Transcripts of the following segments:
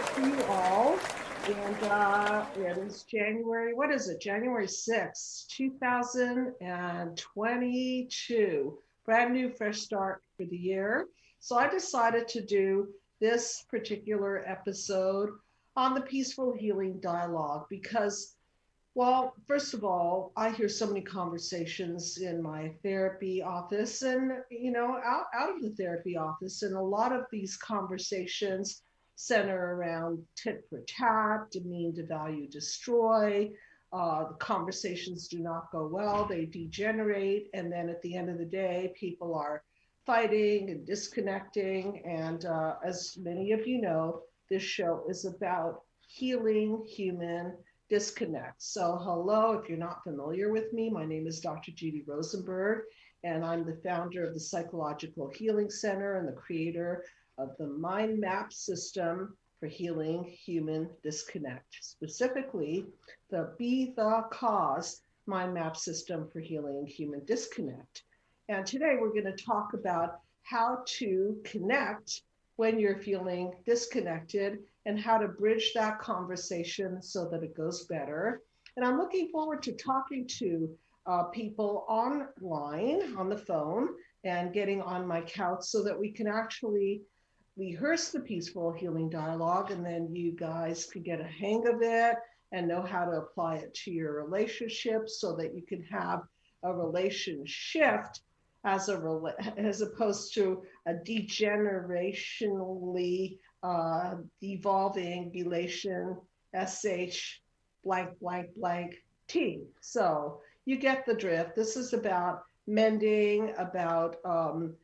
to you all. And it is January, what is it? January 6th, 2022. Brand new, fresh start for the year. So I decided to do this particular episode on the peaceful healing dialogue because well, first of all, I hear so many conversations in my therapy office and, out of the therapy office. And a lot of these conversations center around tit for tat, demean, devalue, destroy. The conversations do not go well, they degenerate. And then at the end of the day, people are fighting and disconnecting. And as many of you know, this show is about healing human disconnect. So, hello, if you're not familiar with me, my name is Dr. Judy Rosenberg, and I'm the founder of the Psychological Healing Center and the creator of the Mind Map system for healing human disconnect, specifically the Be the Cause Mind Map system for healing human disconnect. And today we're going to talk about how to connect when you're feeling disconnected and how to bridge that conversation so that it goes better. And I'm looking forward to talking to people online on the phone and getting on my couch so that we can actually rehearse the peaceful healing dialogue, and then you guys can get a hang of it and know how to apply it to your relationship so that you can have a relation shift as opposed to a degenerationally evolving relation sh blank blank blank t. So you get the drift. This is about mending, about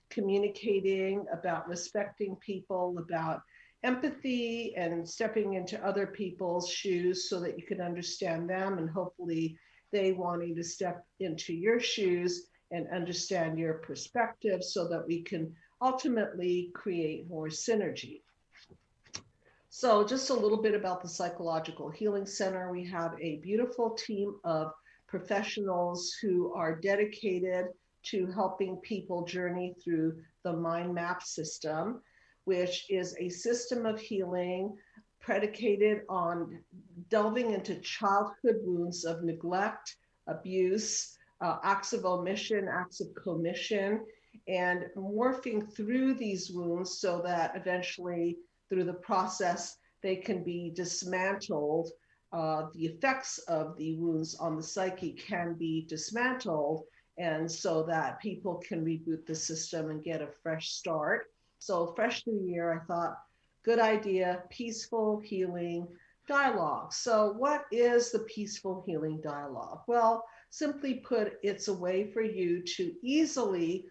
communicating, about respecting people, about empathy and stepping into other people's shoes so that you can understand them, and hopefully they wanting to step into your shoes and understand your perspective so that we can ultimately create more synergy. So just a little bit about the Psychological Healing Center. We have a beautiful team of professionals who are dedicated to helping people journey through the Mind Map system, which is a system of healing predicated on delving into childhood wounds of neglect, abuse, acts of omission, acts of commission, and morphing through these wounds so that eventually through the process they can be dismantled. The effects of the wounds on the psyche can be dismantled, and so that people can reboot the system and get a fresh start. So fresh new year, I thought, good idea, peaceful healing dialogue. So what is the peaceful healing dialogue? Well, simply put, it's a way for you to easily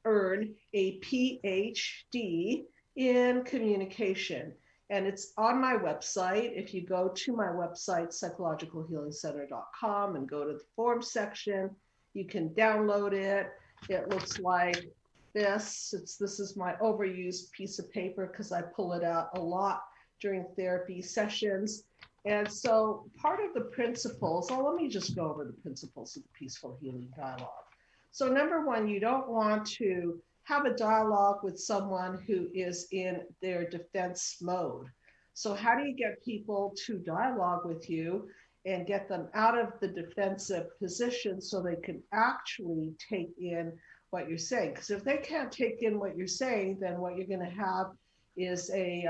earn a PhD in communication. And it's on my website. If you go to my website, psychologicalhealingcenter.com, and go to the form section, you can download it. It looks like this. This is my overused piece of paper because I pull it out a lot during therapy sessions. And so part of the principles, let me just go over the principles of the peaceful healing dialogue. So number one, you don't want to have a dialogue with someone who is in their defense mode. So how do you get people to dialogue with you and get them out of the defensive position so they can actually take in what you're saying? Because if they can't take in what you're saying, then what you're going to have is a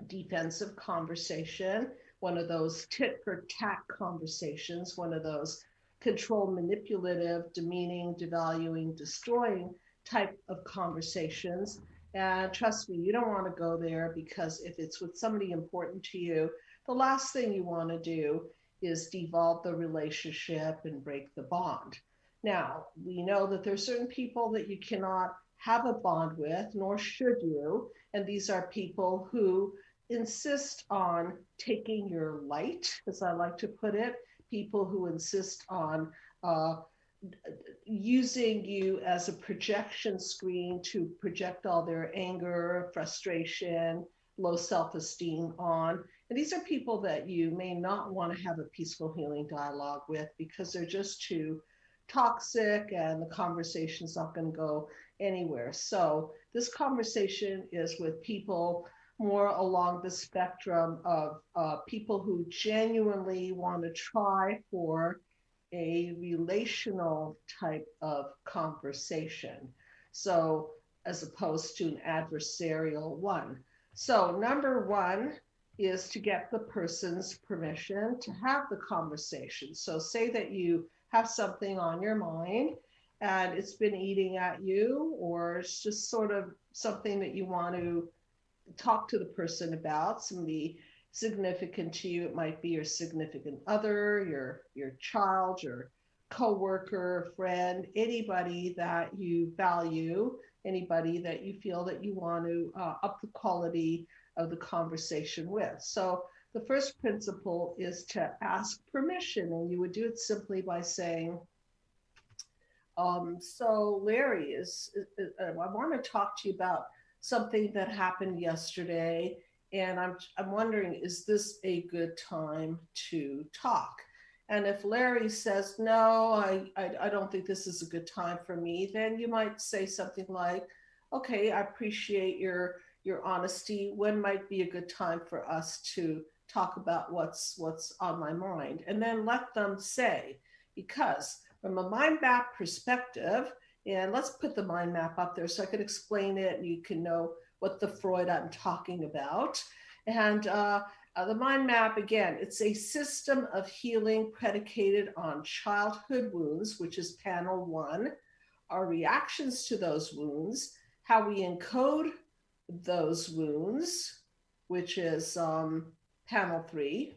defensive conversation, one of those tit for tat conversations, one of those control, manipulative, demeaning, devaluing, destroying type of conversations. And trust me, you don't want to go there, because if it's with somebody important to you, the last thing you want to do is devolve the relationship and break the bond. Now, we know that there's certain people that you cannot have a bond with, nor should you. And these are people who insist on taking your light, as I like to put it, people who insist on using you as a projection screen to project all their anger, frustration, low self-esteem on. And these are people that you may not want to have a peaceful healing dialogue with, because they're just too toxic and the conversation's not going to go anywhere. So this conversation is with people more along the spectrum of people who genuinely want to try for a relational type of conversation. So, as opposed to an adversarial one. So, number one is to get the person's permission to have the conversation. So, say that you have something on your mind and it's been eating at you, or it's just sort of something that you want to talk to the person about, somebody significant to you. It might be your significant other, your child, your coworker, friend, anybody that you value, anybody that you feel that you want to up the quality of the conversation with. So the first principle is to ask permission, and you would do it simply by saying, so Larry, I want to talk to you about something that happened yesterday, and I'm wondering, is this a good time to talk? And if Larry says, no, I don't think this is a good time for me, then you might say something like, okay, I appreciate your honesty. When might be a good time for us to talk about what's on my mind? And then let them say, because from a mind map perspective, and let's put the mind map up there so I can explain it and you can know what the Freud I'm talking about. And the mind map, again, it's a system of healing predicated on childhood wounds, which is panel 1, our reactions to those wounds, how we encode those wounds, which is panel 3,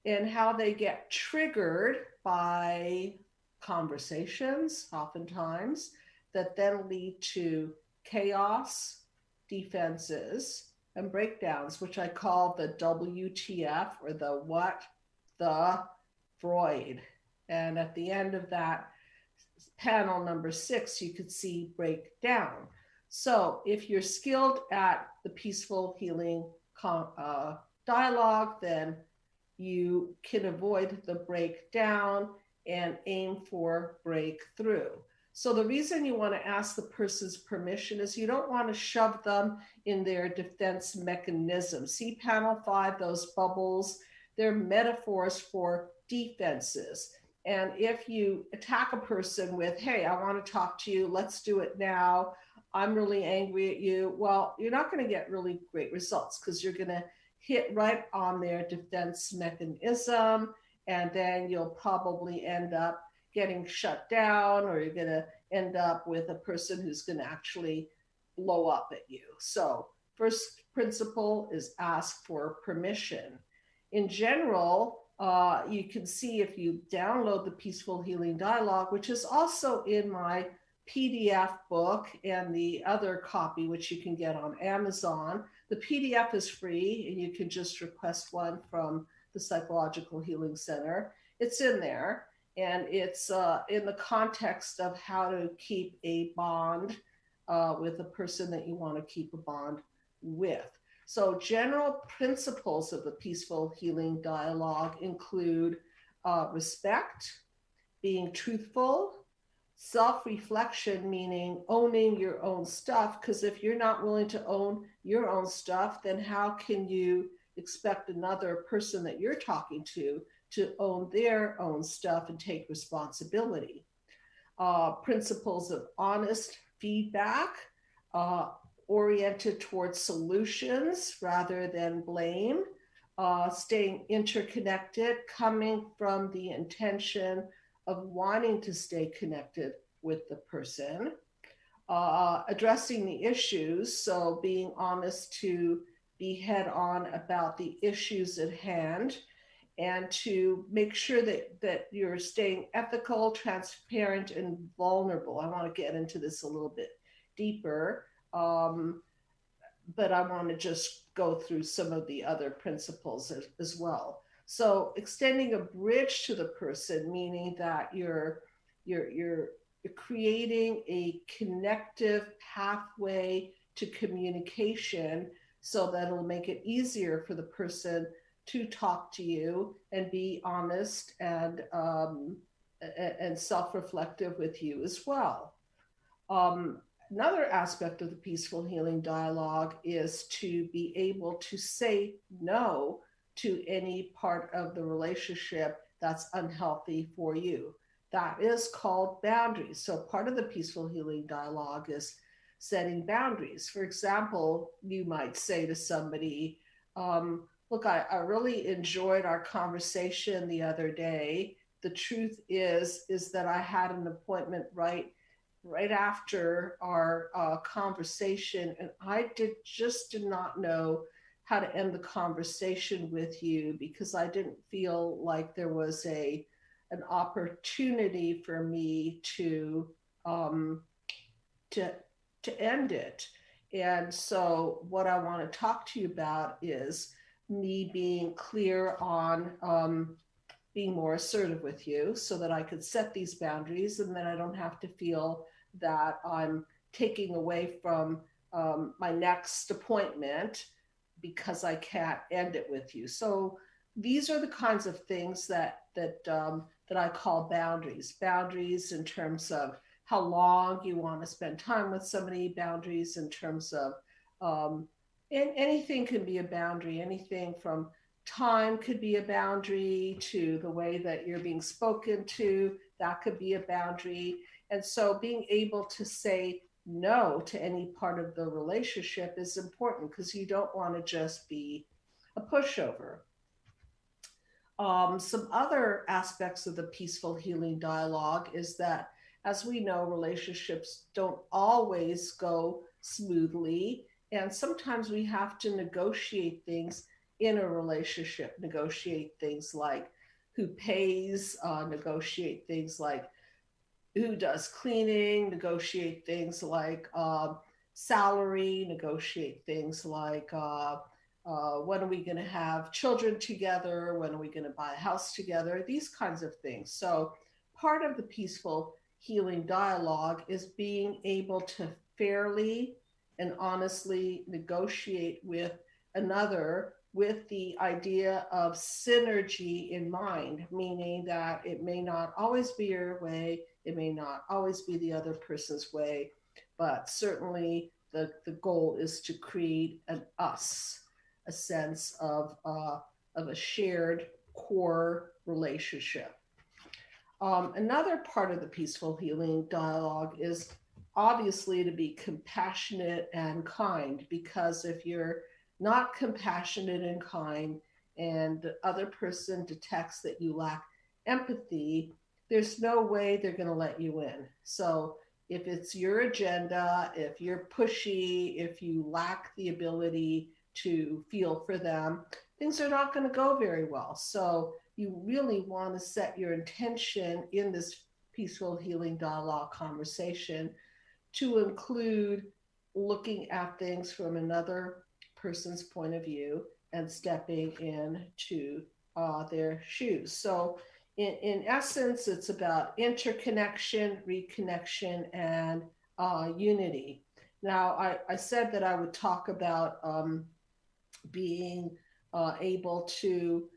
and how they get triggered by conversations, oftentimes, that then lead to chaos, defenses, and breakdowns, which I call the WTF, or the what the Freud. And at the end of that panel number 6, you could see breakdown. So if you're skilled at the peaceful healing dialogue, then you can avoid the breakdown and aim for breakthrough. So the reason you want to ask the person's permission is you don't want to shove them in their defense mechanism. See panel 5, those bubbles, they're metaphors for defenses. And if you attack a person with, hey, I want to talk to you, let's do it now, I'm really angry at you, well, you're not going to get really great results because you're going to hit right on their defense mechanism, and then you'll probably end up getting shut down, or you're going to end up with a person who's going to actually blow up at you. So first principle is ask for permission. In general, you can see if you download the Peaceful Healing Dialogue, which is also in my PDF book and the other copy, which you can get on Amazon. The PDF is free, and you can just request one from the Psychological Healing Center. It's in there, and it's in the context of how to keep a bond with a person that you want to keep a bond with. So general principles of the Peaceful Healing Dialogue include respect, being truthful, self-reflection, meaning owning your own stuff, because if you're not willing to own your own stuff, then how can you expect another person that you're talking to own their own stuff and take responsibility? Principles of honest feedback, oriented towards solutions rather than blame, staying interconnected, coming from the intention of wanting to stay connected with the person, addressing the issues, so being honest to be head on about the issues at hand, and to make sure that you're staying ethical, transparent, and vulnerable. I want to get into this a little bit deeper, but I want to just go through some of the other principles as well. So extending a bridge to the person, meaning that you're creating a connective pathway to communication so that it'll make it easier for the person to talk to you and be honest and self-reflective with you as well. Another aspect of the peaceful healing dialogue is to be able to say no to any part of the relationship that's unhealthy for you. That is called boundaries. So, part of the peaceful healing dialogue is setting boundaries. For example, you might say to somebody, look, I really enjoyed our conversation the other day. The truth is that I had an appointment right after our conversation, and I did not know how to end the conversation with you because I didn't feel like there was a an opportunity for me um, to to end it. And so, what I want to talk to you about is me being clear on being more assertive with you so that I could set these boundaries and then I don't have to feel that I'm taking away from my next appointment because I can't end it with you. So these are the kinds of things that I call boundaries. Boundaries in terms of how long you want to spend time with somebody. Boundaries in terms of and anything can be a boundary. Anything from time could be a boundary to the way that you're being spoken to. That could be a boundary. And so being able to say no to any part of the relationship is important because you don't want to just be a pushover. Some other aspects of the peaceful healing dialogue is that, as we know, relationships don't always go smoothly. And sometimes we have to negotiate things in a relationship, negotiate things like who pays, negotiate things like who does cleaning, negotiate things like salary, negotiate things like when are we going to have children together, when are we going to buy a house together, these kinds of things. So part of the peaceful healing dialogue is being able to fairly and honestly negotiate with another with the idea of synergy in mind, meaning that it may not always be your way, it may not always be the other person's way, but certainly the goal is to create an us, a sense of a shared core relationship. Another part of the peaceful healing dialogue is obviously to be compassionate and kind, because if you're not compassionate and kind and the other person detects that you lack empathy, there's no way they're going to let you in. So if it's your agenda, if you're pushy, if you lack the ability to feel for them, things are not going to go very well. So you really want to set your intention in this peaceful healing dialogue conversation to include looking at things from another person's point of view and stepping into their shoes. So, in essence, it's about interconnection, reconnection, and unity. Now, I said that I would talk about being able to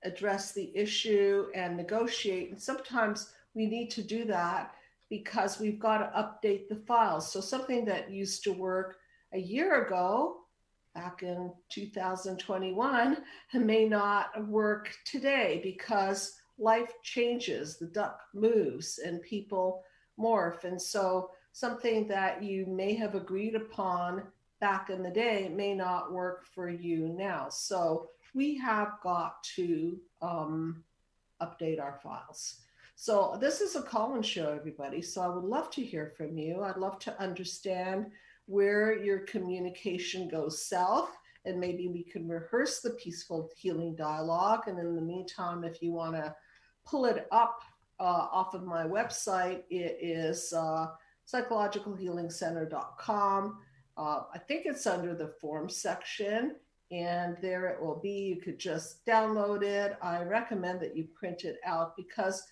address the issue and negotiate. And sometimes we need to do that because we've got to update the files. So something that used to work a year ago, back in 2021, may not work today because life changes, the duck moves, and people morph. And so something that you may have agreed upon back in the day may not work for you now. So we have got to update our files. So this is a call-in show, everybody. So I would love to hear from you. I'd love to understand where your communication goes south, and maybe we can rehearse the peaceful healing dialogue. And in the meantime, if you want to pull it up off of my website, it is psychologicalhealingcenter.com. I think it's under the form section, and there it will be. You could just download it. I recommend that you print it out because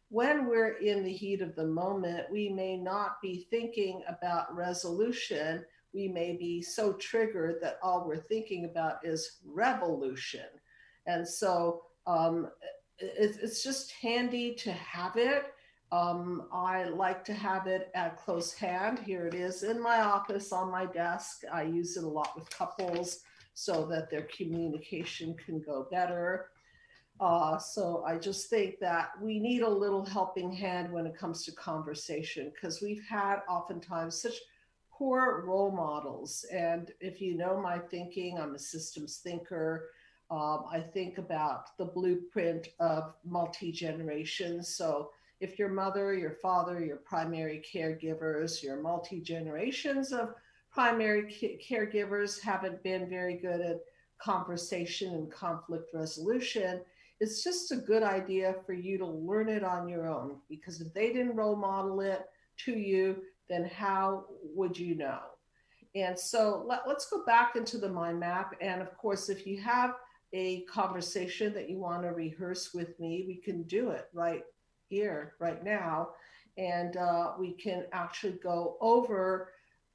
when we're in the heat of the moment, we may not be thinking about resolution. We may be so triggered that all we're thinking about is revolution. And so it's just handy to have it. I like to have it at close hand. Here it is in my office on my desk. I use it a lot with couples so that their communication can go better. So I just think that we need a little helping hand when it comes to conversation, because we've had oftentimes such poor role models. And if you know my thinking, I'm a systems thinker. I think about the blueprint of multi-generations. So if your mother, your father, your primary caregivers, your multi-generations of primary caregivers haven't been very good at conversation and conflict resolution, it's just a good idea for you to learn it on your own, because if they didn't role model it to you, then how would you know? And so let's go back into the mind map. And of course, if you have a conversation that you want to rehearse with me, we can do it right here, right now. And we can actually go over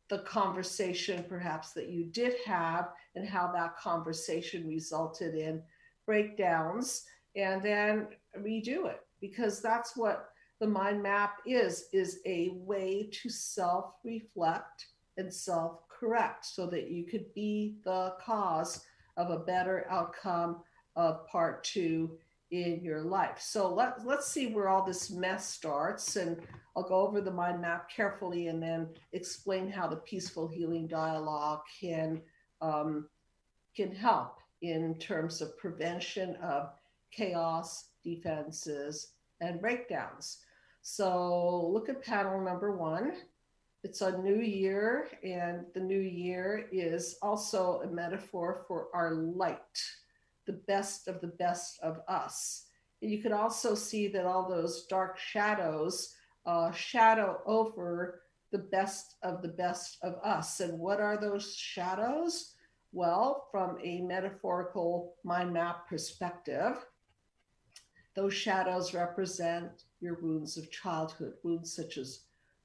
the conversation perhaps that you did have and how that conversation resulted in breakdowns, and then redo it, because that's what the mind map is a way to self-reflect and self-correct so that you could be the cause of a better outcome of part two in your life. So let's see where all this mess starts, and I'll go over the mind map carefully and then explain how the peaceful healing dialogue can help in terms of prevention of chaos, defenses, and breakdowns. So look at panel number one. It's a new year, and the new year is also a metaphor for our light, the best of us. And you can also see that all those dark shadows shadow over the best of us. And what are those shadows? Well, from a metaphorical mind map perspective, those shadows represent your wounds of childhood, wounds such as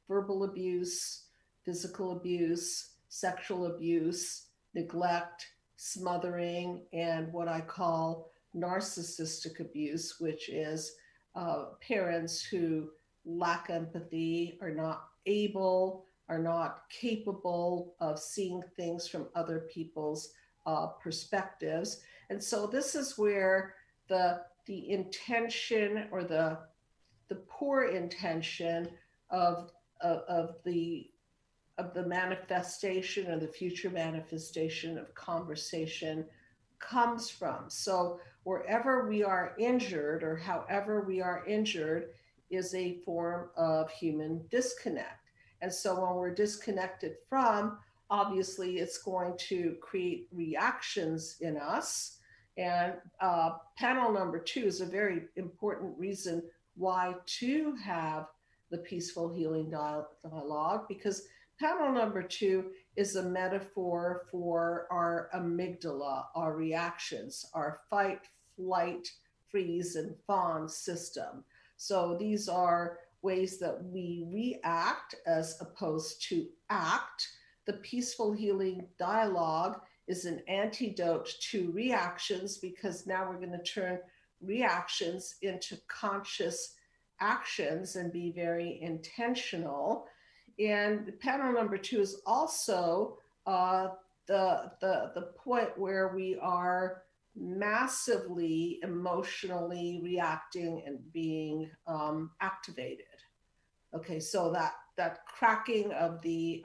verbal abuse, physical abuse, sexual abuse, neglect, smothering, and what I call narcissistic abuse, which is parents who lack empathy, are not capable of seeing things from other people's perspectives. And so this is where the intention, or the poor intention of the manifestation, or the future manifestation of conversation comes from. So wherever we are injured, or however we are injured, is a form of human disconnect. And so when we're disconnected from, obviously it's going to create reactions in us. And panel number two is a very important reason why to have the peaceful healing dialogue, because panel number two is a metaphor for our amygdala, our reactions, our fight, flight, freeze, and fawn system. So these are ways that we react as opposed to act. The peaceful healing dialogue is an antidote to reactions, because now we're going to turn reactions into conscious actions and be very intentional. And panel number two is also the point where we are massively emotionally reacting and being activated. Okay, so that cracking of the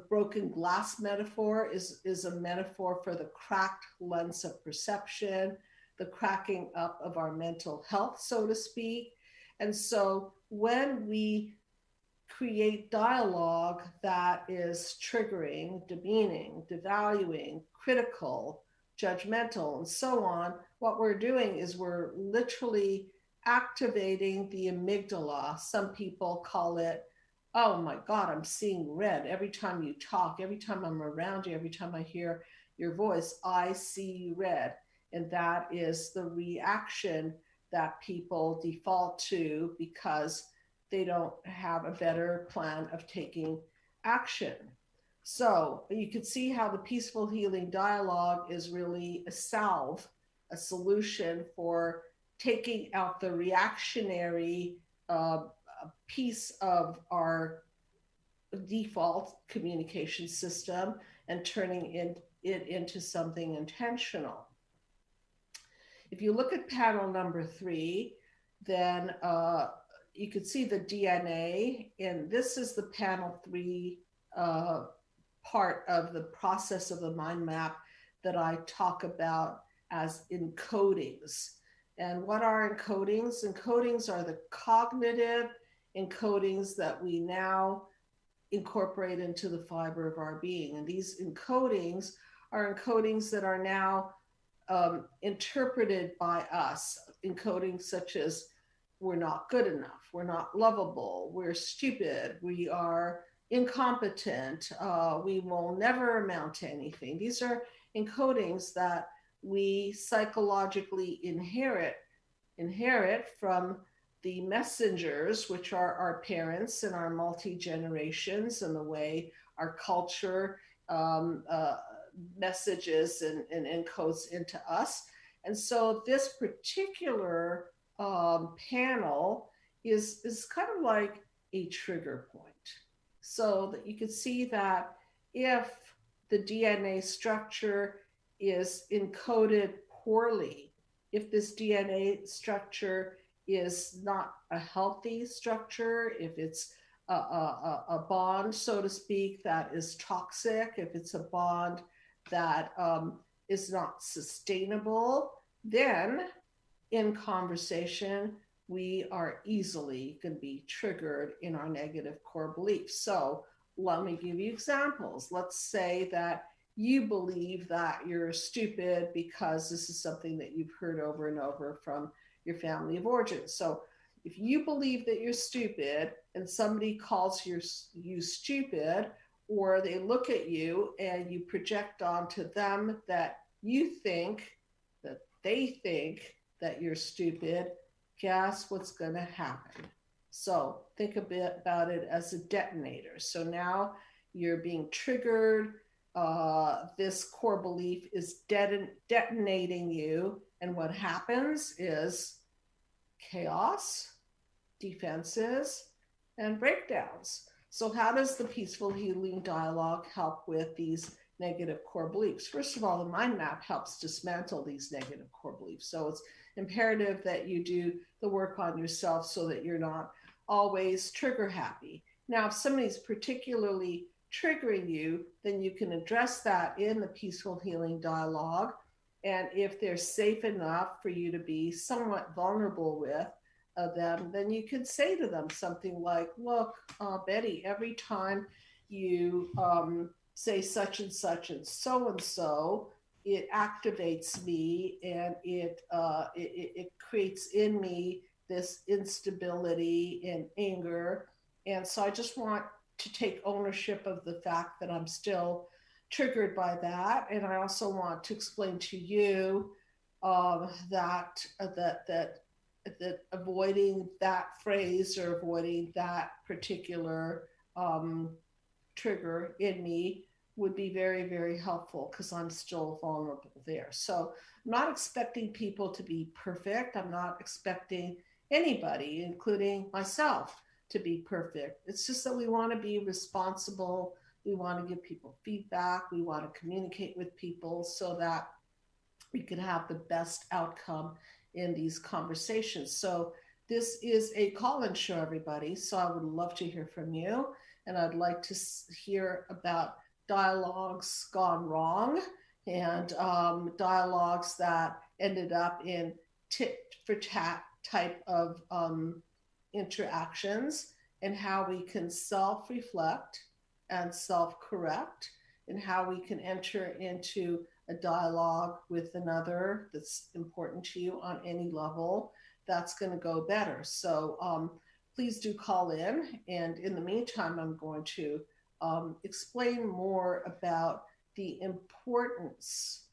broken glass metaphor is a metaphor for the cracked lens of perception, the cracking up of our mental health, so to speak. And so when we create dialogue that is triggering, demeaning, devaluing, critical, judgmental, and so on, what we're doing is we're literally activating the amygdala. Some people call it, oh my God, I'm seeing red every time you talk, every time I'm around you, every time I hear your voice, I see red. And that is the reaction that people default to because they don't have a better plan of taking action. So you can see how the peaceful healing dialogue is really a salve, a solution for taking out the reactionary piece of our default communication system and turning it into something intentional. If you look at panel number 3, then you can see the DNA, and this is the panel 3 part of the process of the mind map that I talk about as encodings. And what are encodings? Encodings are the cognitive encodings that we now incorporate into the fiber of our being. And these encodings are encodings that are now interpreted by us, encodings such as we're not good enough, we're not lovable, we're stupid, we are incompetent, we will never amount to anything. These are encodings that we psychologically inherit from the messengers, which are our parents and our multi-generations, and the way our culture messages and encodes into us. And so this particular panel is kind of like a trigger point. So that you can see that if the DNA structure is encoded poorly, if this DNA structure is not a healthy structure, if it's a bond, so to speak, that is toxic, if it's a bond that is not sustainable, then in conversation, we are easily going to be triggered in our negative core beliefs. So let me give you examples. Let's say that you believe that you're stupid because this is something that you've heard over and over from your family of origin. So if you believe that you're stupid and somebody calls you stupid, or they look at you and you project onto them that you think that they think that you're stupid, guess what's going to happen? So think a bit about it as a detonator. So now you're being triggered. This core belief is detonating you. And what happens is chaos, defenses, and breakdowns. So how does the peaceful healing dialogue help with these negative core beliefs? First of all, the mind map helps dismantle these negative core beliefs. So it's imperative that you do the work on yourself so that you're not always trigger happy. Now, if somebody's particularly triggering you, then you can address that in the peaceful healing dialogue. And if they're safe enough for you to be somewhat vulnerable with them, then you could say to them something like, look, Betty, every time you say such and so, it activates me, and it creates in me this instability and anger. And so I just want to take ownership of the fact that I'm still triggered by that. And I also want to explain to you that avoiding that phrase or avoiding that particular trigger in me would be very, very helpful because I'm still vulnerable there. So I'm not expecting people to be perfect. I'm not expecting anybody, including myself, to be perfect. It's just that we want to be responsible. We want to give people feedback. We want to communicate with people so that we can have the best outcome in these conversations. So this is a call-in show, everybody. So I would love to hear from you. And I'd like to hear about dialogues gone wrong and dialogues that ended up in tit for tat type of interactions, and how we can self-reflect and self-correct, and how we can enter into a dialogue with another that's important to you on any level that's going to go better. So please do call in. And in the meantime, I'm going to explain more about the importance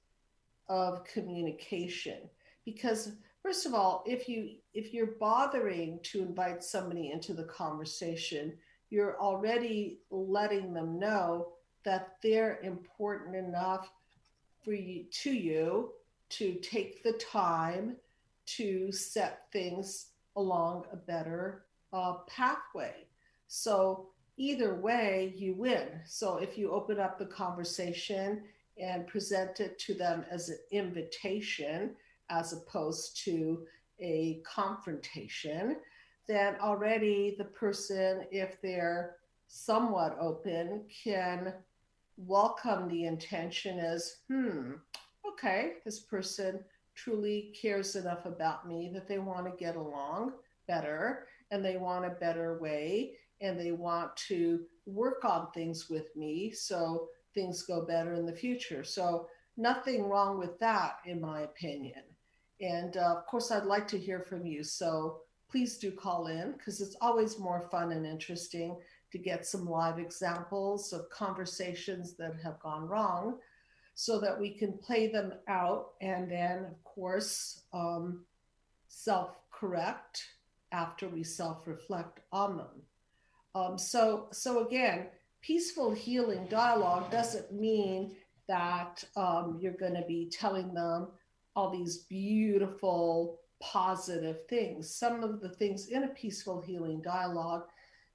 of communication. Because first of all, if you're bothering to invite somebody into the conversation, you're already letting them know that they're important enough for you to take the time to set things along a better pathway. So either way, you win. So if you open up the conversation and present it to them as an invitation as opposed to a confrontation, then already the person, if they're somewhat open, can welcome the intention as, okay, this person truly cares enough about me that they want to get along better and they want a better way and they want to work on things with me so things go better in the future. So nothing wrong with that, in my opinion. And of course, I'd like to hear from you. So please do call in because it's always more fun and interesting to get some live examples of conversations that have gone wrong so that we can play them out and then, of course, self-correct after we self-reflect on them. So again, peaceful healing dialogue doesn't mean that you're going to be telling them all these beautiful, positive things. Some of the things in a peaceful healing dialogue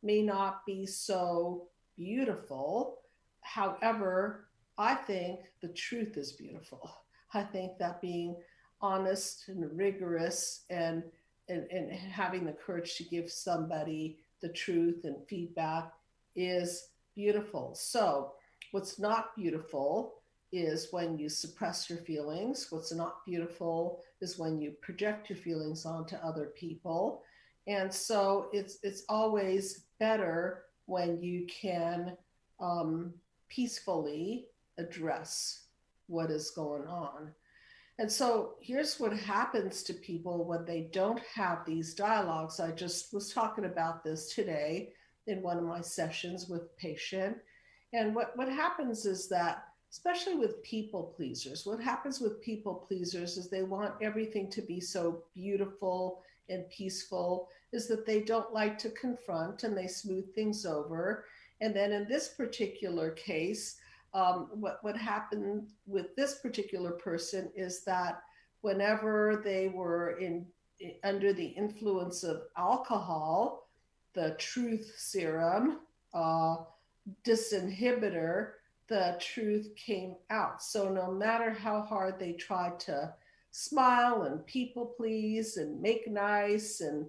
may not be so beautiful. However, I think the truth is beautiful. I think that being honest and rigorous and having the courage to give somebody the truth and feedback is beautiful. So what's not beautiful is when you suppress your feelings. What's not beautiful is when you project your feelings onto other people. And so it's always better when you can peacefully address what is going on. And so here's what happens to people when they don't have these dialogues. I just was talking about this today in one of my sessions with a patient. And what happens is that, especially with people pleasers, what happens with people pleasers is they want everything to be so beautiful and peaceful, is that they don't like to confront and they smooth things over. And then in this particular case, what happened with this particular person is that whenever they were under the influence of alcohol, the truth serum, disinhibitor, the truth came out. So no matter how hard they tried to smile and people please and make nice and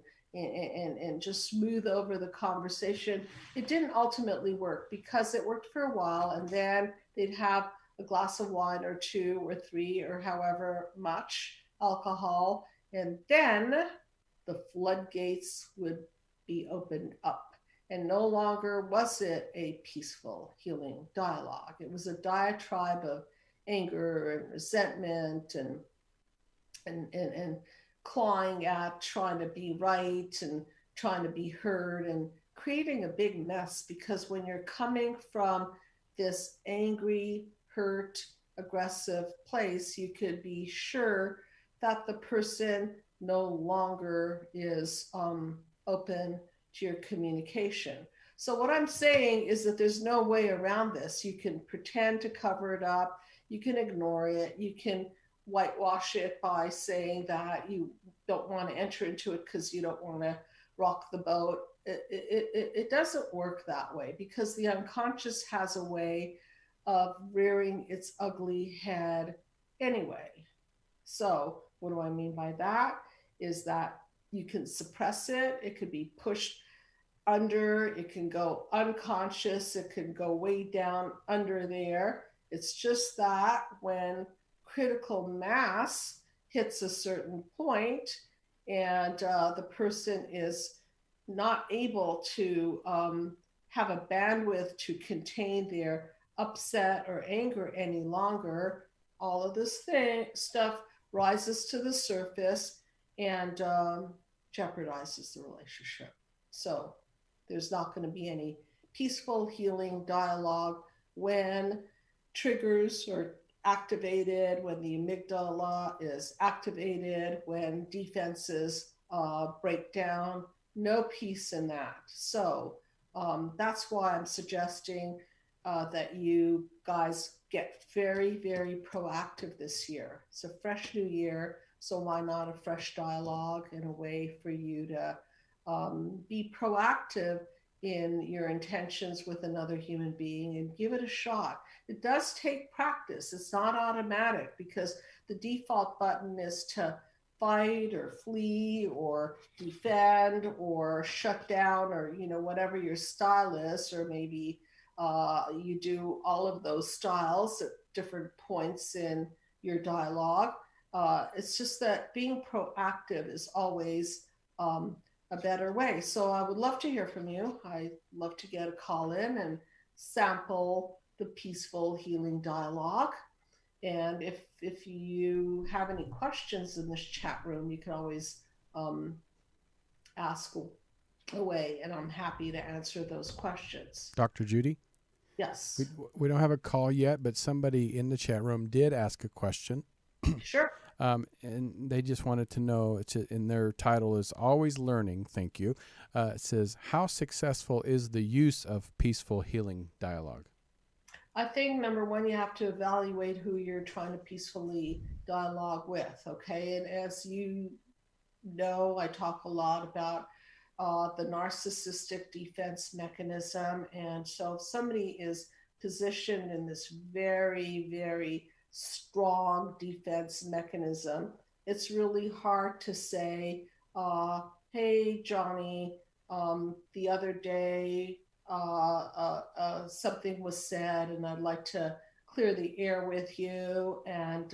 just smooth over the conversation, it didn't ultimately work because it worked for a while and then they'd have a glass of wine or two or three or however much alcohol, and then the floodgates would be opened up. And no longer was it a peaceful healing dialogue. It was a diatribe of anger and resentment and clawing at trying to be right and trying to be heard and creating a big mess, because when you're coming from this angry, hurt, aggressive place, you could be sure that the person no longer is open to your communication. So what I'm saying is that there's no way around this. You can pretend to cover it up. You can ignore it. You can whitewash it by saying that you don't want to enter into it because you don't want to rock the boat. It doesn't work that way, because the unconscious has a way of rearing its ugly head anyway. So what do I mean by that? Is that you can suppress it. It could be pushed under. It can go unconscious. It can go way down under there. It's just that when critical mass hits a certain point and the person is not able to have a bandwidth to contain their upset or anger any longer, all of this stuff rises to the surface and jeopardizes the relationship. So there's not going to be any peaceful healing dialogue when triggers are activated, when the amygdala is activated, when defenses break down. No peace in that. So that's why I'm suggesting that you guys get very, very proactive this year. It's a fresh new year. So why not a fresh dialogue and a way for you to be proactive in your intentions with another human being and give it a shot. It does take practice. It's not automatic because the default button is to fight or flee or defend or shut down or whatever your style is, or maybe you do all of those styles at different points in your dialogue. It's just that being proactive is always a better way. So I would love to hear from you. I'd love to get a call in and sample the peaceful healing dialogue. And if you have any questions in this chat room, you can always ask away, and I'm happy to answer those questions. Dr. Judy? Yes. We don't have a call yet, but somebody in the chat room did ask a question. Sure. And they just wanted to know, and their title is Always Learning, thank you. It says, how successful is the use of peaceful healing dialogue? I think number one, you have to evaluate who you're trying to peacefully dialogue with, okay? And as you know, I talk a lot about the narcissistic defense mechanism. And so if somebody is positioned in this very, very strong defense mechanism, it's really hard to say, hey, Johnny, the other day, something was said and I'd like to clear the air with you, and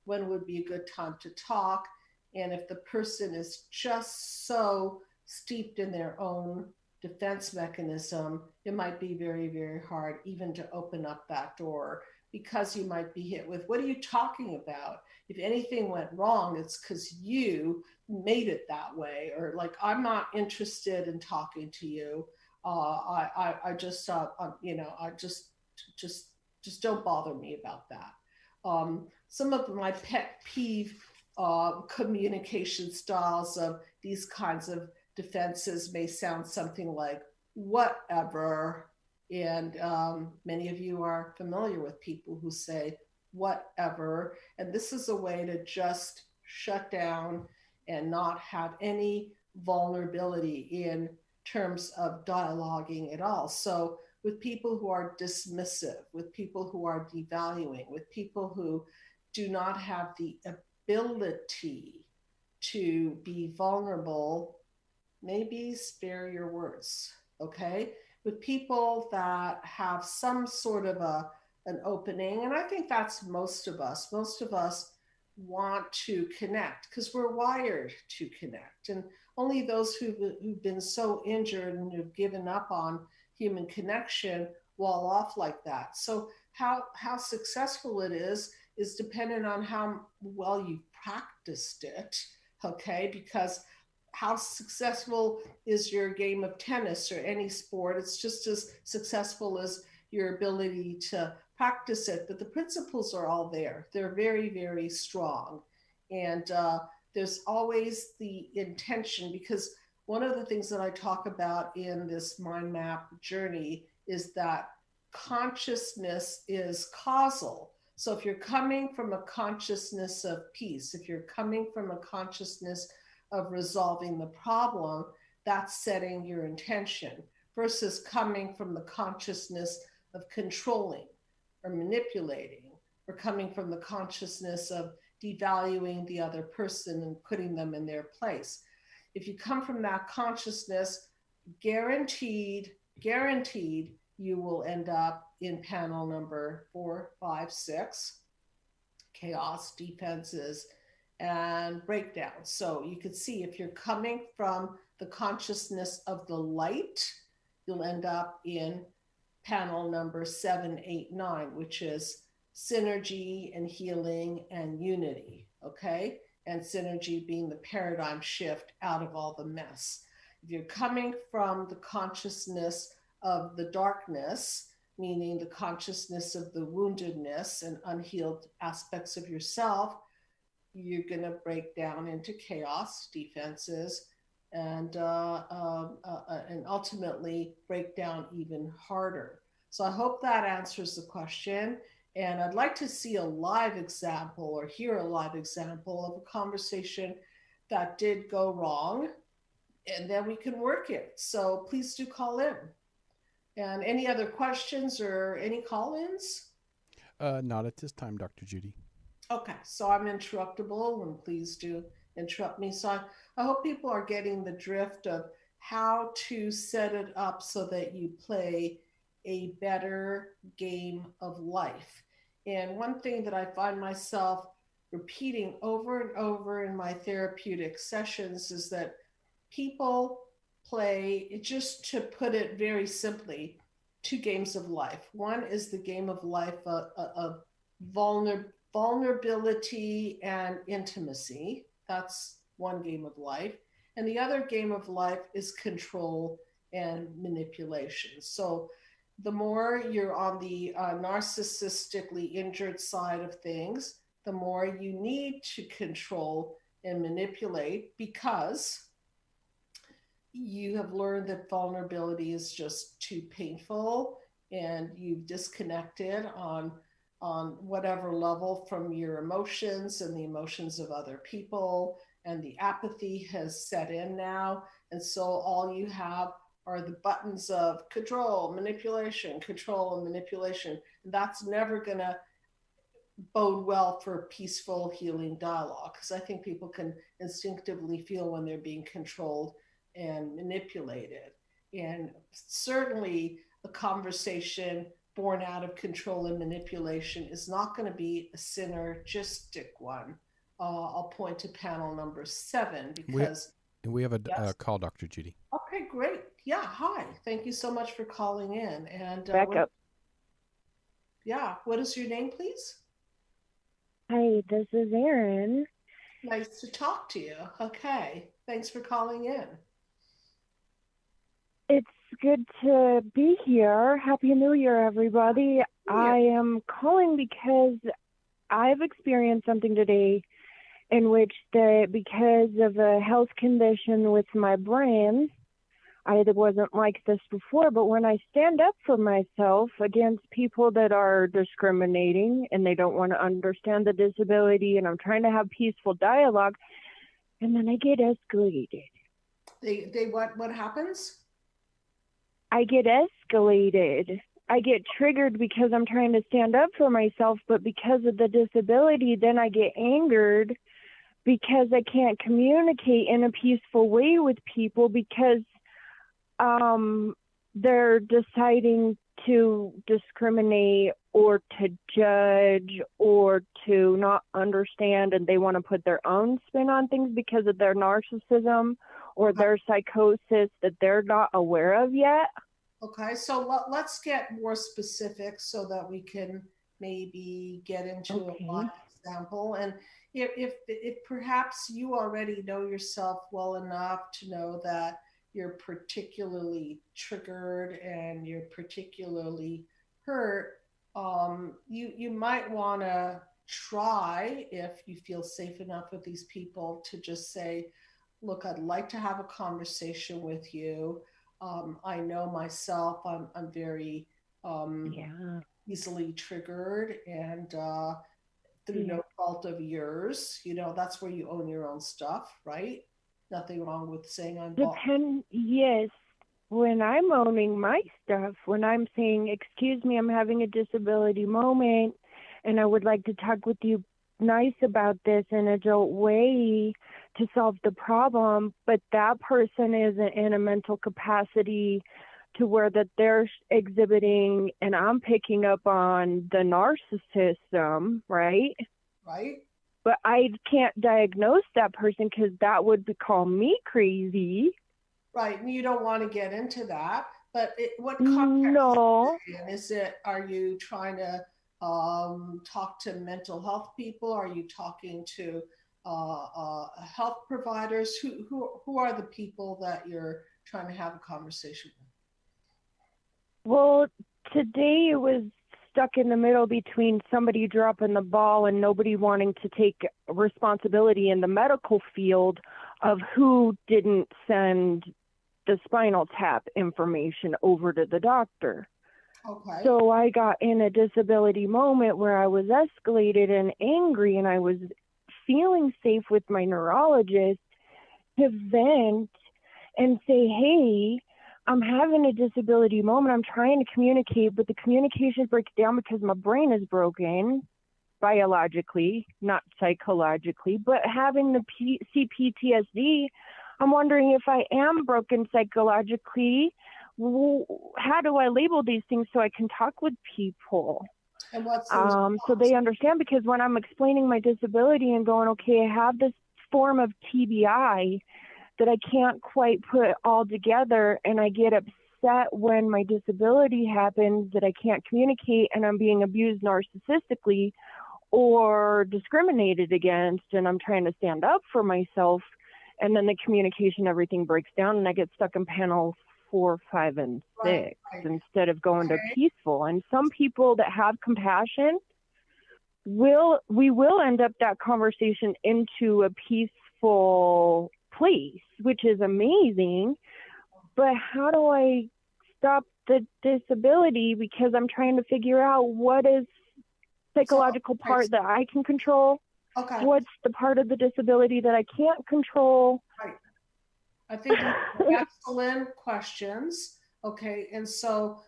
when would be a good time to talk. And if the person is just so steeped in their own defense mechanism, it might be very, very hard even to open up that door, because you might be hit with, what are you talking about? If anything went wrong, it's because you made it that way, or like, I'm not interested in talking to you. I just, I just don't bother me about that. Some of my pet peeve communication styles of these kinds of defenses may sound something like, whatever. And many of you are familiar with people who say, whatever. And this is a way to just shut down and not have any vulnerability in terms of dialoguing at all. So with people who are dismissive, with people who are devaluing, with people who do not have the ability to be vulnerable, maybe spare your words, okay? With people that have some sort of an opening, and I think that's most of us want to connect because we're wired to connect. And only those who've been so injured and who've given up on human connection wall off like that. So how successful it is dependent on how well you practiced it, okay? Because how successful is your game of tennis or any sport? It's just as successful as your ability to practice it, but the principles are all there. They're very, very strong. And there's always the intention, because one of the things that I talk about in this mind map journey is that consciousness is causal. So if you're coming from a consciousness of peace, if you're coming from a consciousness of resolving the problem, that's setting your intention, versus coming from the consciousness of controlling or manipulating, or coming from the consciousness of devaluing the other person and putting them in their place. If you come from that consciousness, guaranteed, you will end up in panel number 4, 5, 6, chaos, defenses, and breakdown. So you could see if you're coming from the consciousness of the light, you'll end up in panel number 7, 8, 9, which is synergy and healing and unity, okay? And synergy being the paradigm shift out of all the mess. If you're coming from the consciousness of the darkness, meaning the consciousness of the woundedness and unhealed aspects of yourself, you're going to break down into chaos, defenses, and ultimately break down even harder. So I hope that answers the question. And I'd like to see a live example or hear a live example of a conversation that did go wrong, and then we can work it. So please do call in. And any other questions or any call ins? Not at this time, Dr. Judy. Okay, so I'm interruptible, and please do interrupt me. So I hope people are getting the drift of how to set it up so that you play a better game of life. And one thing that I find myself repeating over and over in my therapeutic sessions is that people play, just to put it very simply, two games of life. One is the game of life of vulnerability and intimacy. That's one game of life. And the other game of life is control and manipulation. So the more you're on the narcissistically injured side of things, the more you need to control and manipulate, because you have learned that vulnerability is just too painful, and you've disconnected on whatever level from your emotions and the emotions of other people, and the apathy has set in now. And so all you have are the buttons of control, manipulation, control, and manipulation. And that's never going to bode well for peaceful healing dialogue, because I think people can instinctively feel when they're being controlled and manipulated. And certainly a conversation born out of control and manipulation is not going to be a synergistic one. I'll point to panel number 7 because we have a yes. Call, Dr. Judy. Okay, great. Yeah, hi. Thank you so much for calling in. And back up. Yeah, what is your name, please? Hi, this is Erin. Nice to talk to you. Okay, thanks for calling in. It's good to be here. Happy New Year, everybody. I am calling because I've experienced something today in which because of a health condition with my brain, I wasn't like this before, but when I stand up for myself against people that are discriminating and they don't want to understand the disability, and I'm trying to have peaceful dialogue, and then I get escalated. They what happens? I get escalated. I get triggered because I'm trying to stand up for myself, but because of the disability, then I get angered because I can't communicate in a peaceful way with people because they're deciding to discriminate or to judge or to not understand, and they want to put their own spin on things because of their narcissism or their psychosis that they're not aware of yet. Okay, so let's get more specific so that we can maybe get into a live example. And if perhaps you already know yourself well enough to know that you're particularly triggered and you're particularly hurt, you might want to try, if you feel safe enough with these people, to just say, look, I'd like to have a conversation with you. I know myself, I'm very easily triggered, and through no fault of yours, that's where you own your own stuff, right? Nothing wrong with saying I'm yes. When I'm owning my stuff, when I'm saying, excuse me, I'm having a disability moment and I would like to talk with you nice about this in an adult way to solve the problem, but that person isn't in a mental capacity to where that they're exhibiting, and I'm picking up on the narcissism, right? Right. But I can't diagnose that person because that would call me crazy. Right, and you don't want to get into that. But what context no. is it? Are you trying to talk to mental health people? Are you talking to health providers? Who are the people that you're trying to have a conversation with? Well, today it was stuck in the middle between somebody dropping the ball and nobody wanting to take responsibility in the medical field of who didn't send the spinal tap information over to the doctor. Okay. So I got in a disability moment where I was escalated and angry, and I was feeling safe with my neurologist to vent and say, hey, I'm having a disability moment. I'm trying to communicate, but the communication breaks down because my brain is broken biologically, not psychologically, but having the CPTSD, I'm wondering if I am broken psychologically. How do I label these things so I can talk with people? And what's so they understand, because when I'm explaining my disability and going, okay, I have this form of TBI that I can't quite put all together, and I get upset when my disability happens that I can't communicate and I'm being abused narcissistically or discriminated against, and I'm trying to stand up for myself, and then the communication, everything breaks down, and I get stuck in panel 4, 5, and 6 instead of going to peaceful. And some people that have compassion will end up that conversation into a peaceful place, which is amazing. But how do I stop the disability? Because I'm trying to figure out what is psychological part that I can control. Okay. What's the part of the disability that I can't control? Right. I think these are excellent questions. Okay. And so,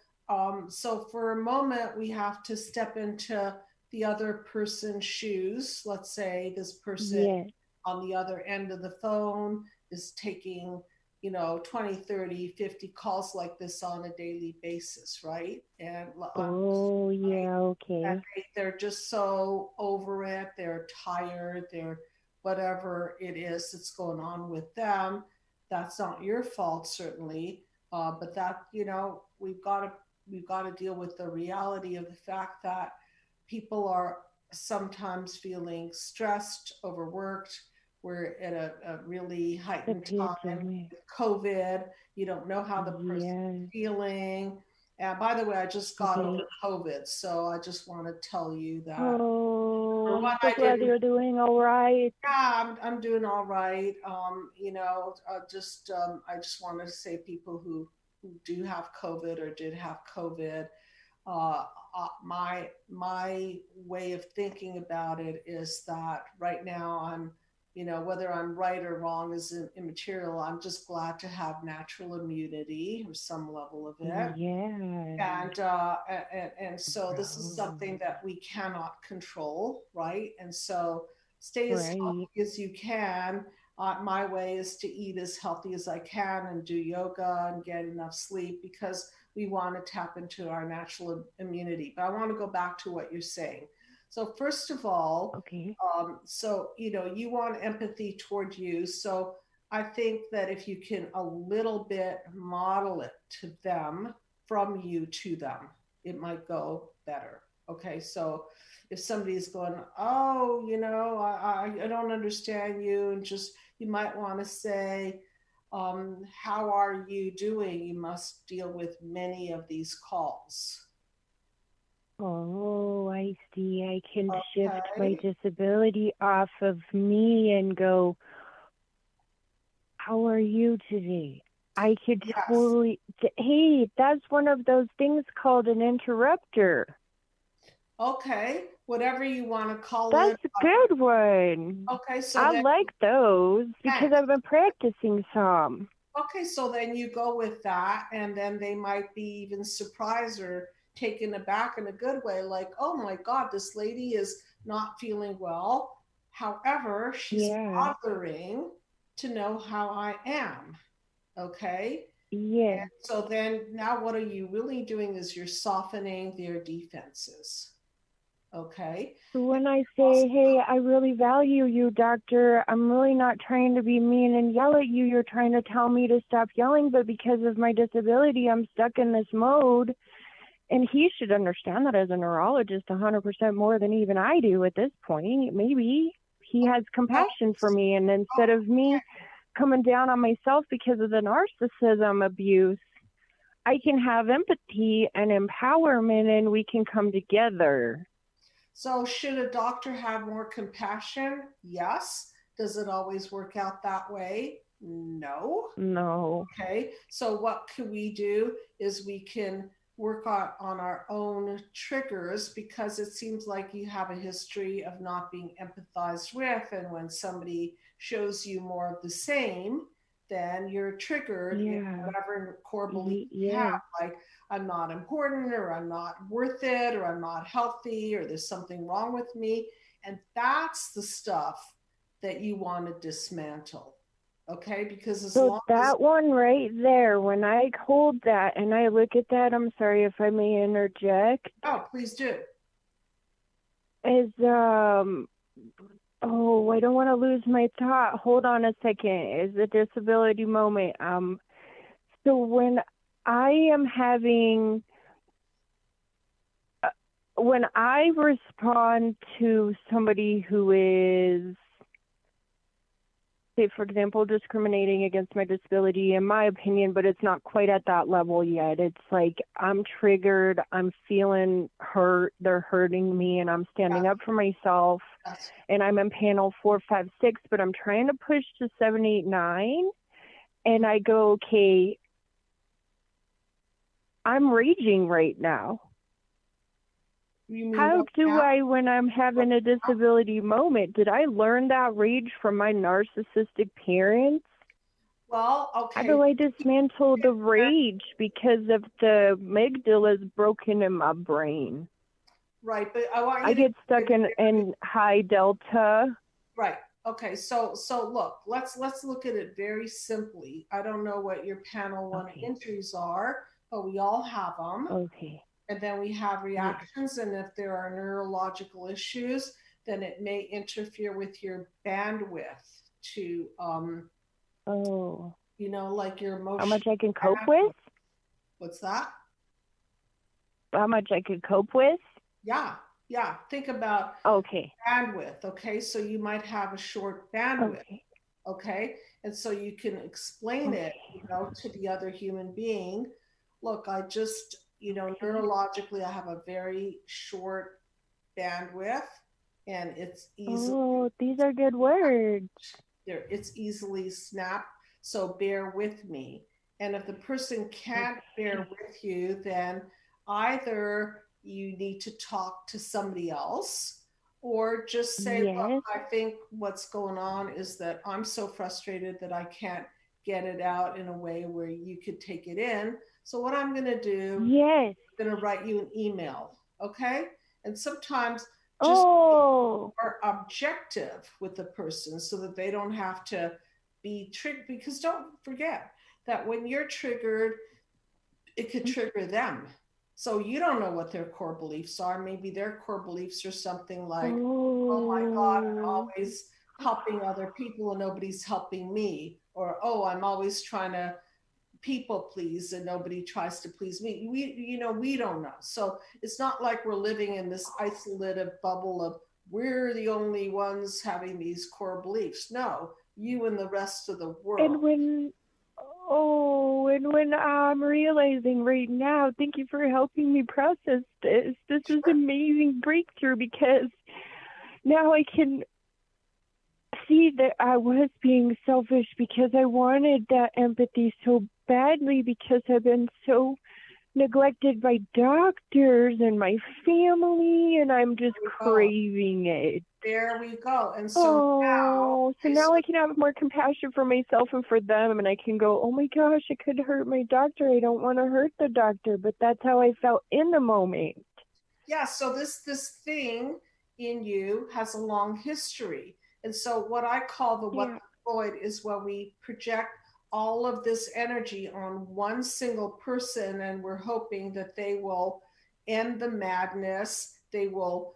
so for a moment, we have to step into the other person's shoes. Let's say this person on the other end of the phone is taking, 20, 30, 50 calls like this on a daily basis, right? And okay. And they're just so over it. They're tired. They're whatever it is that's going on with them. That's not your fault, certainly. But that, we've got to deal with the reality of the fact that people are sometimes feeling stressed, overworked. We're at a really heightened time with COVID. You don't know how the person's feeling. And by the way, I just got over COVID, so I just want to tell you that. Oh, I'm so glad you're doing all right. Yeah, I'm doing all right. I just want to say people who do have COVID or did have COVID, my way of thinking about it is that right now I'm, whether I'm right or wrong is immaterial. I'm just glad to have natural immunity or some level of it. And so this is something that we cannot control, right? And so stay as healthy as you can. My way is to eat as healthy as I can and do yoga and get enough sleep, because we want to tap into our natural immunity. But I want to go back to what you're saying. So first of all, so, you want empathy toward you. So I think that if you can a little bit model it to them, from you to them, it might go better. Okay. So if somebody's going, oh, I don't understand you, and just, you might want to say, how are you doing? You must deal with many of these calls. Oh, I see. I can shift my disability off of me and go, how are you today? I could totally, hey, that's one of those things called an interrupter. Okay, whatever you want to call it. That's a good one. Okay, so I like those because I've been practicing some. Okay, so then you go with that, and then they might be even surprised or taken aback in a good way, like, oh my God, this lady is not feeling well. However, she's bothering to know how I am. Okay. Yeah. And so then now what are you really doing is you're softening their defenses. Okay. So when I say, hey, I really value you, doctor, I'm really not trying to be mean and yell at you. You're trying to tell me to stop yelling, but because of my disability, I'm stuck in this mode. And he should understand that as a neurologist 100% more than even I do at this point. Maybe he has compassion for me. And instead of me coming down on myself because of the narcissism abuse, I can have empathy and empowerment, and we can come together. So should a doctor have more compassion? Yes. Does it always work out that way? No. No. Okay. So what can we do is we can work on our own triggers, because it seems like you have a history of not being empathized with. And when somebody shows you more of the same, then you're triggered in Yeah. whatever core belief you have, Yes. like I'm not important, or I'm not worth it, or I'm not healthy, or there's something wrong with me. And that's the stuff that you want to dismantle. Okay, because as So long as, that one right there, when I hold that and I look at that, I'm sorry if I may interject, oh, please do. is oh, I don't want to lose my thought. Hold on a second. Is a disability moment. So when I am having when I respond to somebody who is, say, for example, discriminating against my disability, in my opinion, but it's not quite at that level yet. It's like I'm triggered, I'm feeling hurt, they're hurting me, and I'm standing Yes, up for myself, yes. and I'm in panel 4, 5, 6, but I'm trying to push to 7, 8, 9, and I go, okay, I'm raging right now. You mean How right do now? I, when I'm having a disability moment, did I learn that rage from my narcissistic parents? Well, How okay. do I dismantle the rage because of the amygdala is broken in my brain? Right, but I want I you to get stuck in high delta. right. Okay, so look, let's look at it very simply. I don't know what your panel one Okay. injuries are, but we all have them. Okay. And then we have Yes. reactions, and if there are neurological issues, then it may interfere with your bandwidth to Oh. like your How much emotional I can cope bandwidth. with? What's that? How much I could cope with? Yeah, yeah. Think about Okay. bandwidth. Okay, so you might have a short bandwidth. Okay. Okay, and so you can explain it, Okay. to the other human being. Look, I just, Okay. neurologically, I have a very short bandwidth, and it's easily Oh, these are good words. there. It's easily snapped. So bear with me. And if the person can't bear Okay. with you, then either you need to talk to somebody else, or just say, look, Yes. I think what's going on is that I'm so frustrated that I can't get it out in a way where you could take it in. So what I'm going to do, Yes. I'm going to write you an email. Okay. And sometimes just Oh. are objective with the person so that they don't have to be triggered, because don't forget that when you're triggered, it could trigger them. So you don't know what their core beliefs are. Maybe their core beliefs are something like, oh my God, I'm Oh. always helping other people and nobody's helping me. Or, oh, I'm always trying to people please and nobody tries to please me. We don't know. So it's not like we're living in this isolated bubble of we're the only ones having these core beliefs. No, you and the rest of the And world. when I'm realizing right now, thank you for helping me process this. This is Sure. amazing breakthrough, because now I can see that I was being selfish because I wanted that empathy so badly, because I've been so neglected by doctors and my family, and I'm just Oh, craving it. there we go. And so now, Oh, so okay, now so I can have more compassion for myself and for them, and I can go, oh my gosh, I could hurt my doctor. I don't want to hurt the doctor, but that's how I felt in the moment. yeah, so this thing in you has a long history. And so what I call the what Yeah. the Freud is when we project all of this energy on one single person, and we're hoping that they will end the madness, they will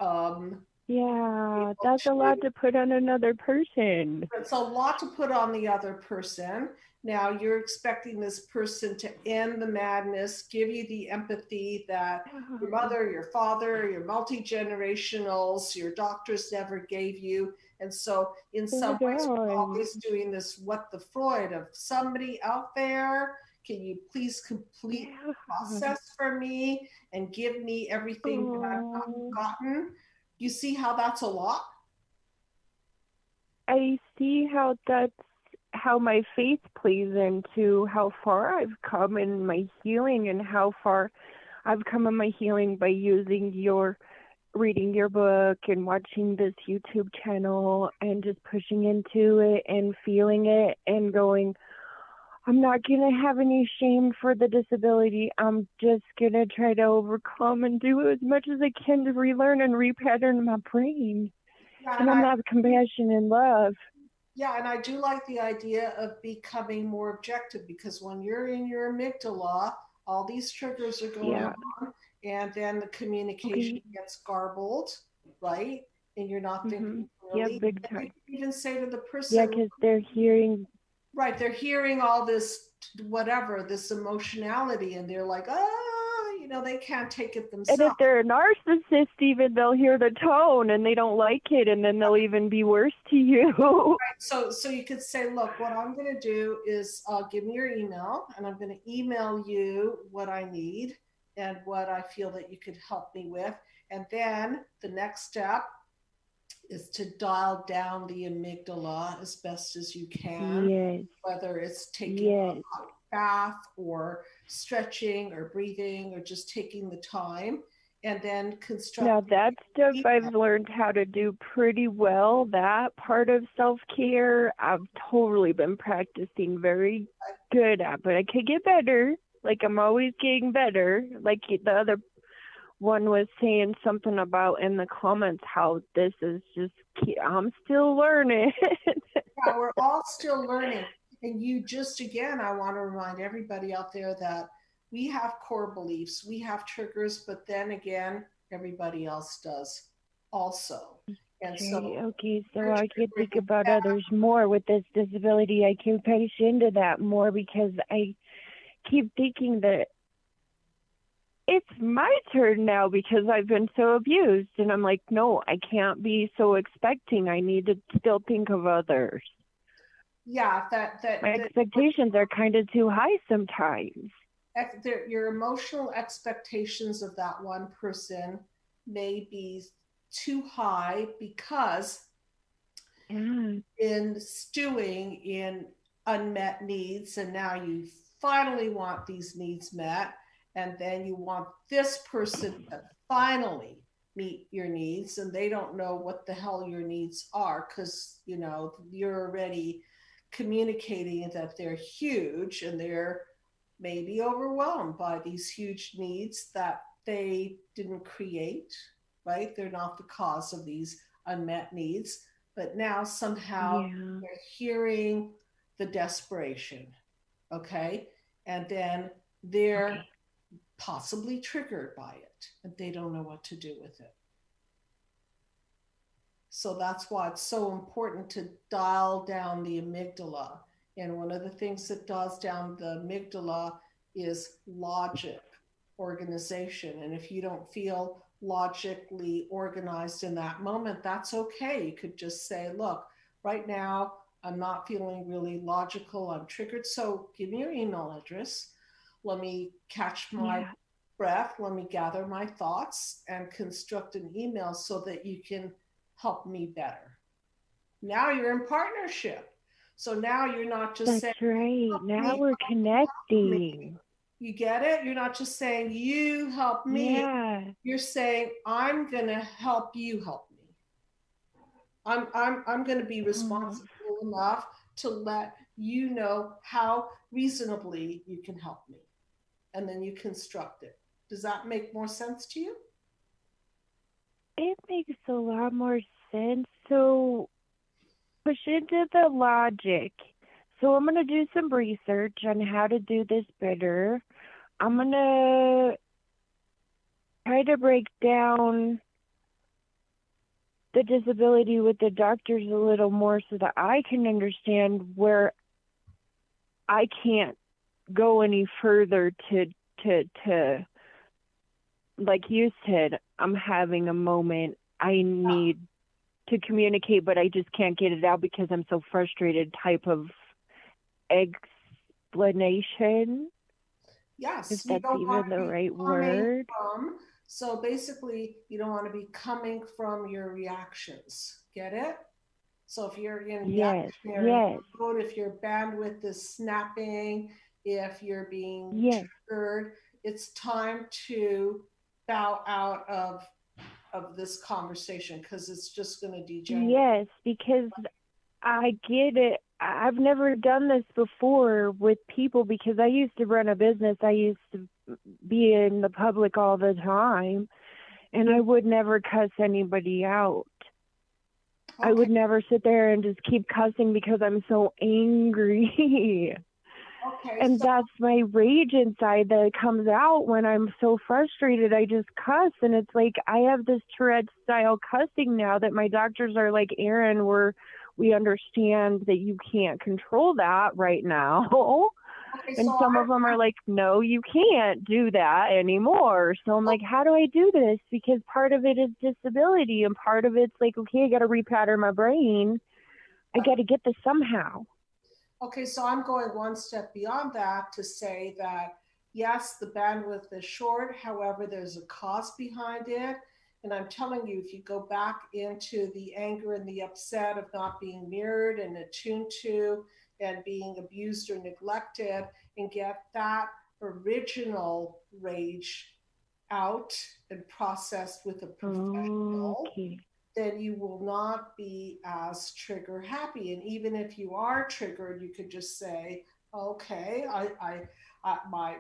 be Yeah, able that's a lot to, to put on another person. it's a lot to put on the other person. Now you're expecting this person to end the madness, give you the empathy that your mother, your father, your multi-generationals, your doctors never gave you. And so in some Hold ways, we're on. always doing this what the Freud of somebody out there. Can you please complete Yeah. the process for me and give me everything that I've Oh, not gotten? You see how that's a lot? I see how that's how my faith plays into how far I've come in my healing, and how far I've come in my healing by reading your book and watching this YouTube channel and just pushing into it and feeling it and going, I'm not going to have any shame for the disability. I'm just going to try to overcome and do as much as I can to relearn and repattern my brain. Yeah, and I'm going to have compassion and love. Yeah, and I do like the idea of becoming more objective, because when you're in your amygdala, all these triggers are going on, and then the communication gets garbled, right? And you're not thinking clearly. Yeah, big time. You can even say to the person, yeah, because they're hearing. Right, they're hearing all this, whatever, this emotionality, and they're like, you know, they can't take it themselves. And if they're a narcissist, even, they'll hear the tone and they don't like it, and then they'll even be worse to you. Right. So you could say, look, what I'm going to do is give me your email, and I'm going to email you what I need and what I feel that you could help me with. And then the next step is to dial down the amygdala as best as you can. Yes. Whether it's taking a hot bath or stretching or breathing or just taking the time, and then construct. Now that stuff I've learned how to do pretty well. That part of self-care I've totally been practicing very good at, but I could get better. Like, I'm always getting better. Like the other one was saying something about in the comments how this is just, I'm still learning. Yeah, we're all still learning. And you just, again, I want to remind everybody out there that we have core beliefs, we have triggers, but then again, everybody else does also. And so I can think about others more with this disability. I can push into that more, because I keep thinking that it's my turn now because I've been so abused. And I'm like, no, I can't be so expecting. I need to still think of others. Yeah, my expectations are kind of too high sometimes. Your emotional expectations of that one person may be too high, because in stewing in unmet needs, and now you finally want these needs met, and then you want this person to finally meet your needs, and they don't know what the hell your needs are, because you know you're already communicating that they're huge, and they're maybe overwhelmed by these huge needs that they didn't create, right? They're not the cause of these unmet needs, but now somehow they're hearing the desperation, okay? And then they're possibly triggered by it, and they don't know what to do with it. So that's why it's so important to dial down the amygdala. And one of the things that dials down the amygdala is logic, organization. And if you don't feel logically organized in that moment, that's okay. You could just say, look, right now, I'm not feeling really logical. I'm triggered. So give me your email address. Let me catch my breath. Let me gather my thoughts and construct an email so that you can help me better. Now you're in partnership. So now you're not just saying, right. Now we're connecting. You get it? You're not just saying, you help me. Yeah. You're saying, I'm going to help you help me. I'm going to be responsible enough to let you know how reasonably you can help me. And then you construct it. Does that make more sense to you? It makes a lot more sense. So push into the logic. So I'm going to do some research on how to do this better. I'm going to try to break down the disability with the doctors a little more so that I can understand where I can't go any further to like you said, I'm having a moment. I need to communicate, but I just can't get it out because I'm so frustrated type of explanation. Yes. If that's even the right word. So basically, you don't want to be coming from your reactions. Get it? So if you're in Yes, reactionary yes, mode, if your bandwidth is snapping, if you're being yes, triggered, it's time to bow out of this conversation because it's just going to degenerate. yes, because I get it. I've never done this before with people because I used to run a business. I used to be in the public all the time, and I would never cuss anybody out. I would Okay. never sit there and just keep cussing because I'm so angry. Okay. And So that's my rage inside that comes out when I'm so frustrated. I just cuss, and it's like I have this Tourette style cussing now that my doctors are like, Erin, we understand that you can't control that right now. okay. And So some of them are like, no, you can't do that anymore. So I'm like, how do I do this? Because part of it is disability, and part of it's like, okay, I got to repattern my brain. I got to get this somehow. Okay, so I'm going one step beyond that to say that yes, the bandwidth is short. However, there's a cause behind it. And I'm telling you, if you go back into the anger and the upset of not being mirrored and attuned to and being abused or neglected and get that original rage out and processed with a professional, Okay. then you will not be as trigger happy. And even if you are triggered, you could just say, okay, my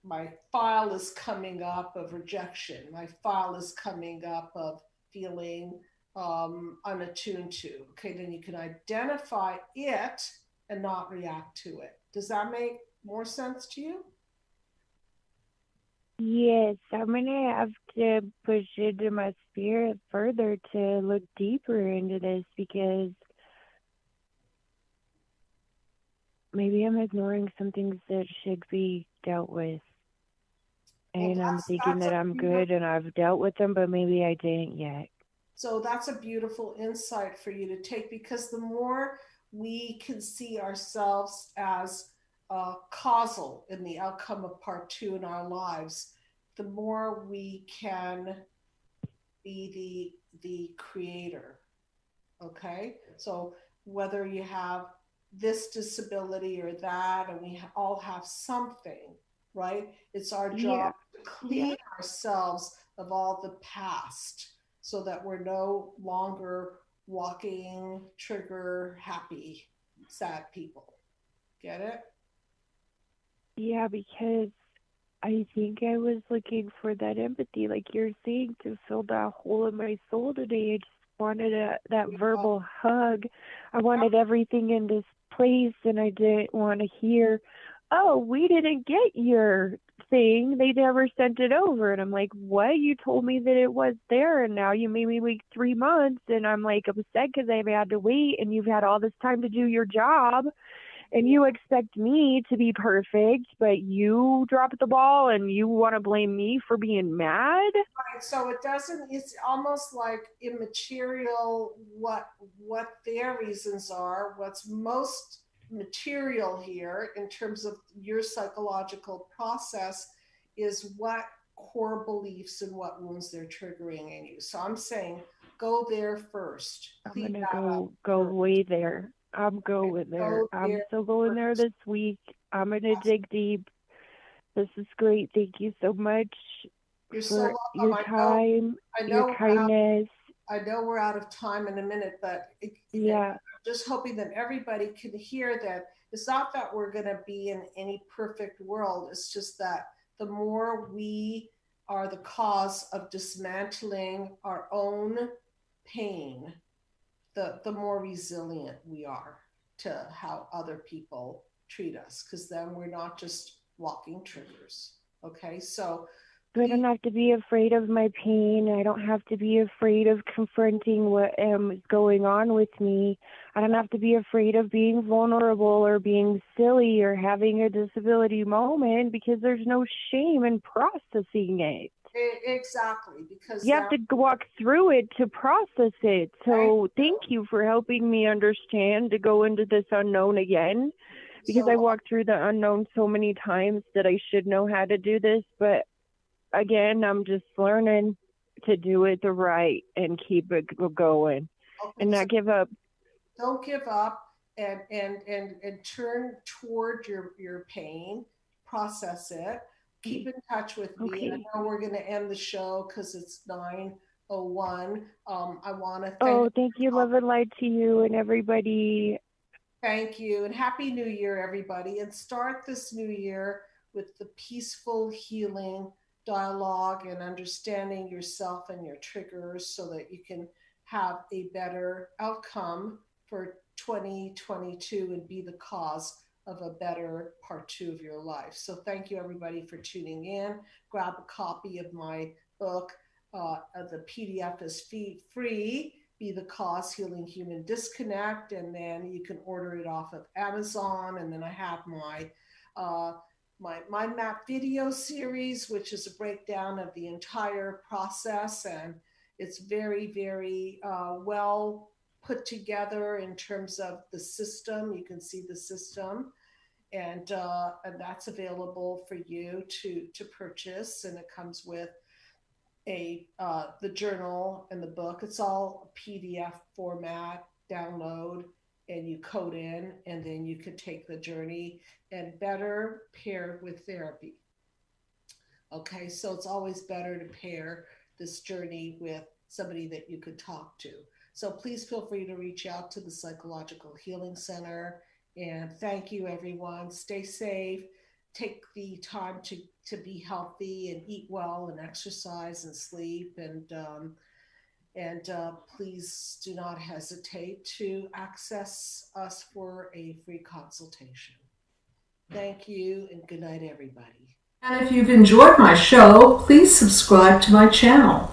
my file is coming up of rejection. My file is coming up of feeling unattuned to. Okay, then you can identify it and not react to it. Does that make more sense to you? Yes, I'm gonna have to push into my spirit further to look deeper into this because maybe I'm ignoring some things that should be dealt with. Well, And I'm thinking that's that a I'm beautiful, good and I've dealt with them, but maybe I didn't yet. so that's a beautiful insight for you to take because the more we can see ourselves as causal in the outcome of part two in our lives, the more we can be the creator. Okay, so whether you have this disability or that, and we all have something, right? It's our job Yeah. to Yeah. clean ourselves of all the past so that we're no longer walking trigger happy, sad people. Get it? Yeah, because I think I was looking for that empathy, like you're saying, to fill that hole in my soul today. I just wanted that Uh, verbal hug. I wanted everything in this place, and I didn't want to hear, oh, we didn't get your thing. They never sent it over. And I'm like, what? You told me that it was there, and now you made me wait 3 months, and I'm like upset because I've had to wait, and you've had all this time to do your job. And you expect me to be perfect, but you dropped the ball and you want to blame me for being mad? Right. So it doesn't, it's almost like immaterial what their reasons are. What's most material here in terms of your psychological process is what core beliefs and what wounds they're triggering in you. So I'm saying go there first. I'm Clean going to that up go first. way there. I'm Okay. going there. Go I'm there still going there first. this week. I'm going to dig deep. This is great. Thank you so much You're so for welcome. your time, I your know kindness. I know we're out of time in a minute, but Yeah. just hoping that everybody can hear that it's not that we're going to be in any perfect world. It's just that the more we are the cause of dismantling our own pain, the more resilient we are to how other people treat us, because then we're not just walking triggers. Okay, so I please. don't have to be afraid of my pain. I don't have to be afraid of confronting what is going on with me. I don't have to be afraid of being vulnerable or being silly or having a disability moment because there's no shame in processing it. Exactly, because You have now, to walk through it to process it. right? So thank you for helping me understand to go into this unknown again, because I So walked through the unknown so many times that I should know how to do this. But again, I'm just learning to do it the right and keep it going. and not give up. Don't give up, and turn toward your pain, process it, keep in touch with me. Okay. I know we're going to end the show because it's 9:01. I want to thank you. Love and light to you and everybody. thank you, and Happy New Year, everybody. And start this new year with the peaceful healing dialogue and understanding yourself and your triggers so that you can have a better outcome for 2022 and be the cause of a better part 2 of your life. So thank you, everybody, for tuning in. Grab a copy of my book. The PDF is free. Be the Cause: Healing Human Disconnect, and then you can order it off of Amazon. And then I have my mind map video series, which is a breakdown of the entire process, and it's very, very well put together in terms of the system. You can see the system, and that's available for you to purchase, and it comes with the journal and the book. It's all PDF format, download, and you code in, and then you can take the journey and better paired with therapy. Okay, so it's always better to pair this journey with somebody that you could talk to. So please feel free to reach out to the Psychological Healing Center. And thank you, everyone. Stay safe. Take the time to be healthy and eat well and exercise and sleep. And please do not hesitate to access us for a free consultation. Thank you, and good night, everybody. And if you've enjoyed my show, please subscribe to my channel.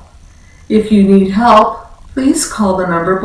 If you need help, please call the number below.